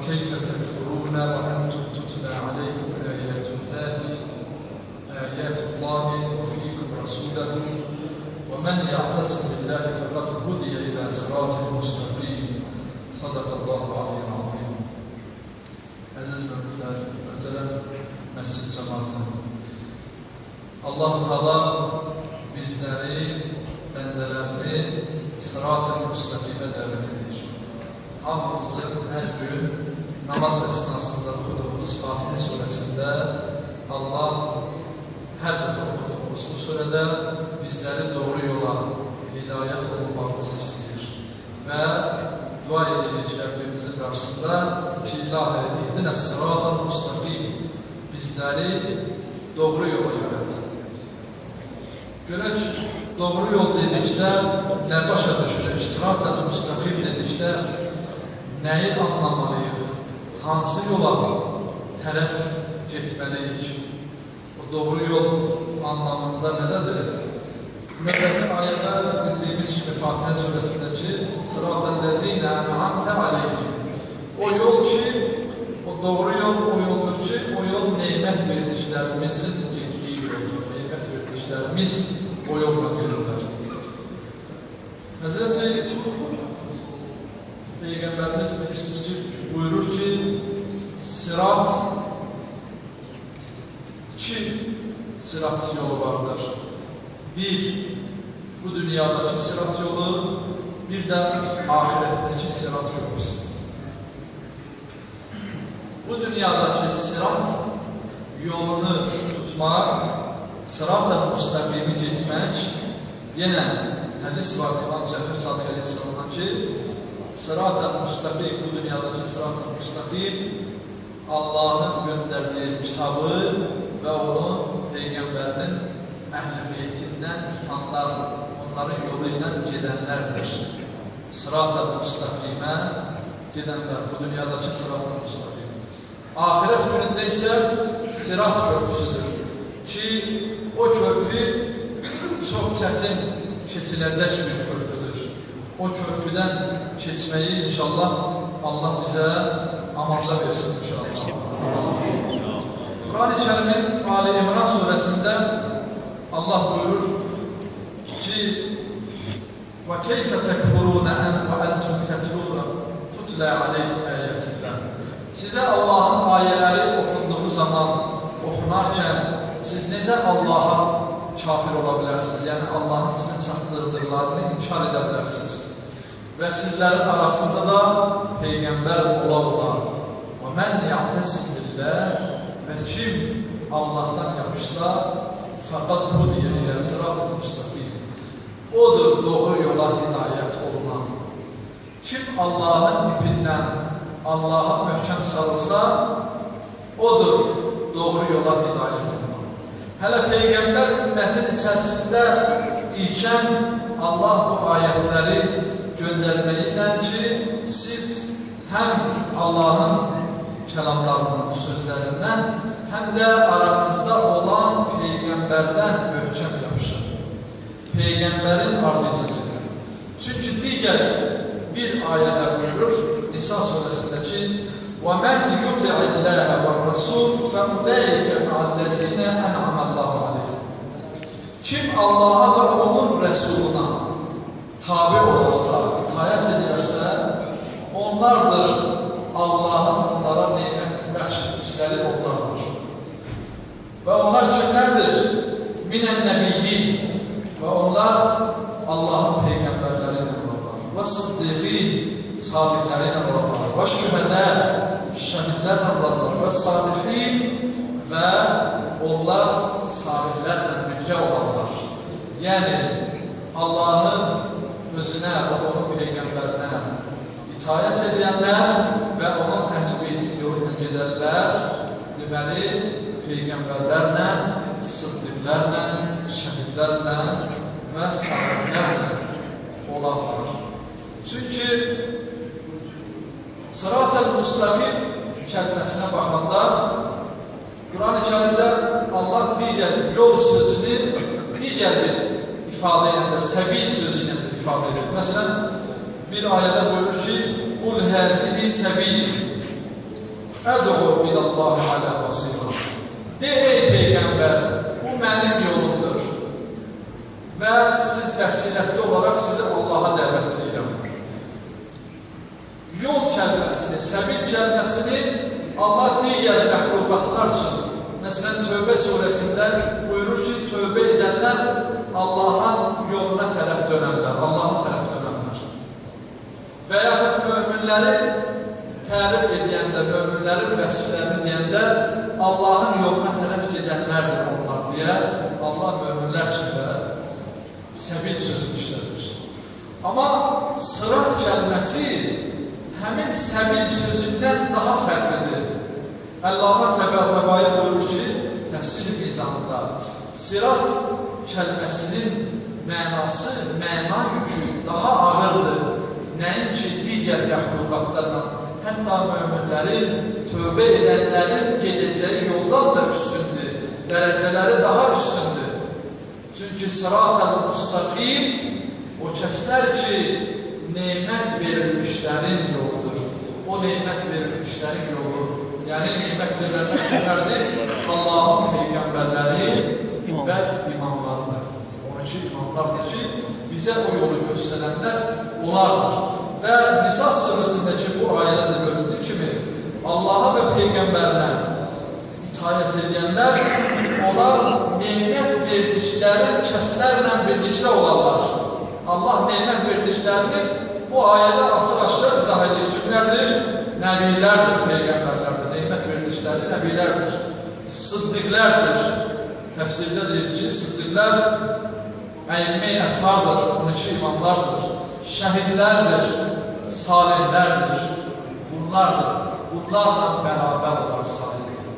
كيف تكفرون وأنتم تتلى عليكم آيات الله وفيكم رسوله ومن يعتصم بالله فقد هدي إلى صراط مستقيم صدق الله العلي العظيم. Əziz müminlər, möhtərəm məscid cəmaatı, Allah-u Teala bizləri, bəndələrini sırat-ı müstəqimə dəvət edir. Hamımızı hər gün namaz əsnasında oxuduğumuz Fatihə surəsində Allah hər dəfə oxuduğumuz bu surədə bizləri doğru yola hidayət olmamızı istəyir və dua edirik Rəbbimizin qarşısında ki, İlahi, ihdinə sırat-ı müstəqim, bizləri doğru yola yönət. Görək, doğru yol dedikdə nə başa düşürək? Sırat-ı müstəqim dedikdə nəyi anlamalıyıq? Hansı yola tərəf getməliyik? O doğru yol anlamında nədədir? Müddəti ayədə bildiyimiz kimi Fatihə surəsindəki sırat-ı-ləzīnə ən'amtə aleyhim. O yol ki, o doğru yol o yoldur ki, o yol neymət verdiklərimizin getdiyi yoldur. Neymət verdiklərimiz o yolla görürlər. Həzrəti Peyğəmbərimiz bilirsiniz ki, buyurur ki, sirat, iki sirat yolu vardır. Bir, bu dünyadakı sirat yolu, bir də ahirətdəki sirat yolu. Bu dünyadakı sirat yolunu tutmaq, sırat-ı müstəqimi getmək, yenə hədis var İmam Cəfər Sadiq Aleyhisselam'dan ki, sırat-ı müstəqim, bu dünyadakı sırat-ı müstəqim Allah'ın göndərdiyi kitabı və onun Peyğəmbərinin əhl-i-beytindən tutanlar, onların yolu ilə gedənlərdir. Sırat-ı müstəqimə gedənlər, bu dünyadakı sırat-ı müstəqim. Ahirət günündə isə sirat köprüsüdür ki, o köprü çox çətin keçiləcək bir köprüdür. O köprüdən keçməyi inşallah Allah bizə amanda versin inşallah. Quran-ı Kərimin Ali İmran surəsində Allah buyurur ki, وَكَيْفَ تَكْفُرُونَ وَأَنْتُمْ تُتْلَى عَلَيْكُمْ آيَاتِ اللّٰهِ. Sizə Allahın ayələri oxunduğu zaman, oxunarkən siz necə Allaha kafir ola bilərsiniz? Yəni Allahın sizin çatdırdırlarını inkar edə bilərsiniz. Və sizlərin arasında da Peyğəmbər ola. وَمَنْ يَعْتَسِمْ بِاللّٰهِ. Və kim Allah'tan yapışsa فَقَدْ هُدِيَ إِلَى صِرَاطٍ مُسْتَقِيمٍ. Odur doğru yola hidayət olunan. Kim Allah'ın ipindən Allah'a möhkəm salırsa, odur doğru yola hidayət olunan. Hələ Peyğəmbər ümmətin içərisində ikən Allah bu ayətləri göndərməklə ki, siz həm Allah'ın kəlamlarının sözlərindən, həm də aranızda olan Peyğəmbərdən möhkəm yapışır. Peyğəmbərin ardicilidir. Çünki digər bir ayədə buyurur, Nisa surəsindəki وَمَنْ يُطِعِ اللّٰهَ وَالرَّسُولُ فَأُولَٰئِكَ مَعَ الَّذِينَ أَنْعَمَ اللّٰهُ عَلَيْهِمْ. Kim Allah'a və onun Rəsuluna tabi olursa, itayət edirsə, onlardır Allah'ın onlara neymət bəxşedişləri onlardır. Və onlar kimlərdir? Minən nəbiyyin. Və onlar Allah'ın Peyğəmbərlərinə olurlar. Və sıddiqin, sadiqlərinə olurlar. Və şühədə, şəhidlərlə olurlar. Və sadiqin və onlar salihlərlə birgə olanlar. Yəni, Allah'ın özünə və onun Peyğəmbərinə itayət edənlər və onun əhl-i-beytin yoluna gedərlər, deməli, Peyğəmbərlərlə, sıddiqlərlə, şəhidlərlə və salihlərlə olanlar. Çünki sırat-ı müstəqim kəlməsinə baxanda Quran-ı Kərimdə Allah digər yol sözünü digər bir ifadə ilə də, səbil sözü ilə də ifadə edir. Məsələn, bir ayədə buyurur ki, قُلْ هَذِهِ سَبِيلِ. Əd'u ilallahi alə basira. De, ey Peyğəmbər, bu mənim yolumdur və siz vəsilətli olaraq sizi Allaha dəvət edirəm. Yol kəlməsini, səbil kəlməsini Allah digər məxluqatlar üçün, məsələn, Tövbə surəsində buyurur ki, tövbə edənlər Allahın yoluna tərəf dönənlər, Allaha tərəf dönənlər. Və yaxud möminləri tərif edəndə, möminlərin vəsifələrini deyəndə Allahın yoluna tərəf gedənlərdir onlar deyə Allah möminlər üçün də səbil sözünü işlədir. Amma sırat kəlməsi həmin səbil sözündən daha fərqlidir. Əllamə Təbəətəbai buyurur ki, təfsir mizanında sirat kəlməsinin mənası, məna yükü daha ağırdır. Nəinki digər məxluqatlarla, hətta möminlərin, tövbə edənlərin gedəcəyi yoldan da üstündür. Dərəcələri daha üstündür. Çünki sırat-ı müstəqim o kəslər ki, nemət verilmişlərin yoludur. O nemət verilmişlərin yolu. Yəni, nemət verilənlər kimlərdir? Allahın peyğəmbərləri və imamlardır. Onun için imamlardır ki, bizə o yolu göstərənlər onlardır. Və Nisa surəsindəki bu ayədə də görüldüyü kimi Allaha və peyğəmbərinə itayət edənlər, onlar nemət verdikləri kəslərlə birlikdə olarlar. Allah nemət verdiklərini bu ayədə açıq-aşkar izah edir. Kimlərdir? Nəbilərdir, peyğəmbərlərdir. Nemət verdikləri nəbilərdir. Sıddiqlərdir. Təfsirdə deyir ki, sıddiqlər əyyimə-i əthardır, 12 imamlardır. Şəhidlərdir, salihlərdir. Bunlardır. Bunlarla bərabər olar salihlər.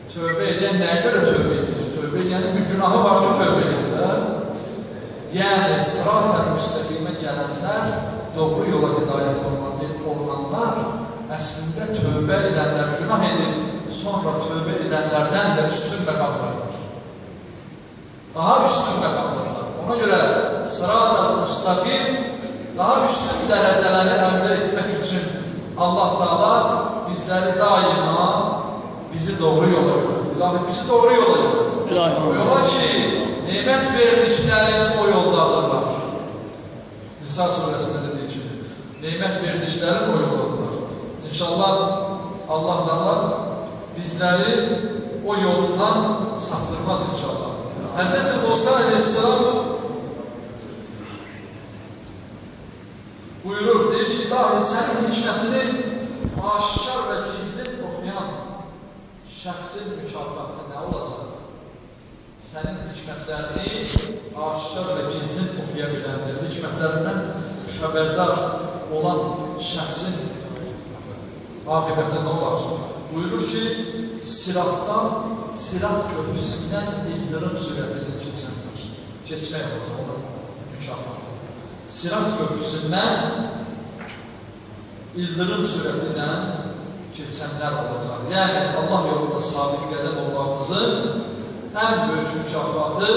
Tövbə edən nəyə görə tövbə edir? Tövbə edən bir günahı var ki, tövbə edir. Yəni, sırat-ı müstəqimə gələnlər, doğru yola hidayət olunanlar, əslində tövbə edənlər günah edib, sonra tövbə edənlərdən də üstün məqamlardır. Daha üstün məqamlardır. Ona görə sırat-ı müstəqim daha üstün dərəcələri əldə etmək üçün Allah Teala bizləri daima bizi doğru yola yönədir. İlahi bizi doğru yola yönədir. O yola ki, nemət verdiklərin o yoldadırlar. Nisa surəsində dediği kimi, nemət verdiklərin o yoldadırlar. İnşallah Allah Teala bizləri o yolundan saptırmaz inşallah. Hz. Musa aleyhisselam buyurur, deyir ki, ilahi sənin hikmətini aşikar və gizli oxuyan şəxsin mükafatı nə olacaq? Sənin hikmətlərini aşikar və gizli oxuya biləndir. Hikmətlərindən xəbərdar olan şəxsin aqibəti nə olar? Buyurur ki, siratdan, sirat köprüsündən ildırım sürətini keçəndir. Keçmək olacaq, o da mükafatı. Sirat köprüsündən ildırım sürətinə keçənlər olacaq. Yəni, Allah yolunda sabit qədəm olmağımızın ən böyük mükafatı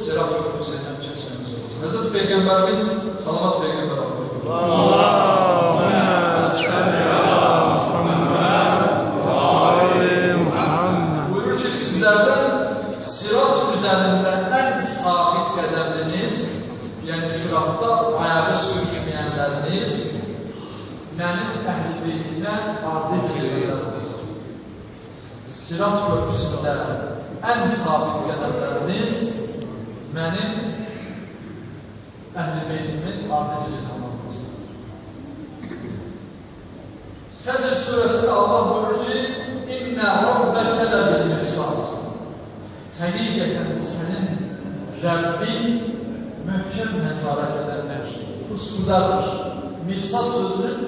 sirat köprüsündən keçmemiz olacaq. Həzrət Peyğəmbərimiz, salavat Peyğəmbər alır. Allahümme salli ala Muhammed və ali Muhammed. Buyurur ki, sizlərdən sirat üzərində ən sabit qədəmliniz, yəni siratda ayağı sürüşməyənləriniz mənim əhl-i beytimə adil edilirlər. Sirat köprüsündə ən sabit qədəmləriniz mənim əhl-i beytimin adil edilirlər. Fəcr surəsində Allah buyurur ki, İnnə rabbəkə ləbil-mirsad. Həqiqətən sənin Rəbbin möhkəm nəzarət edənlər, pusqudadır. Mirsad sözünün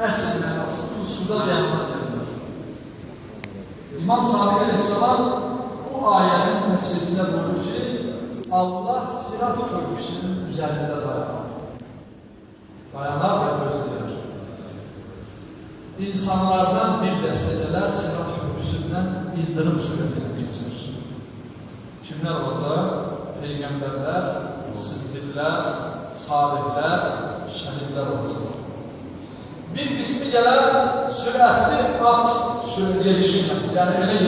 əsl mənası, pusquda dayanmaq edirlər. İmam Sadiq Aleyhisselam bu ayənin təfsirində buyurur ki, Allah sirat köprüsünün üzərində dayanar. Dayanar və gözləyər. İnsanlardan bir dəstəcələr sirat köprüsündən ildırım sürətini geçir. Kimlər olacaq? Peyğəmbərlər, siddiqlər, salihlər, şəhidlər olacaq. Bir qismi gələr sürətli at yerişinlə, yəni elə yeriş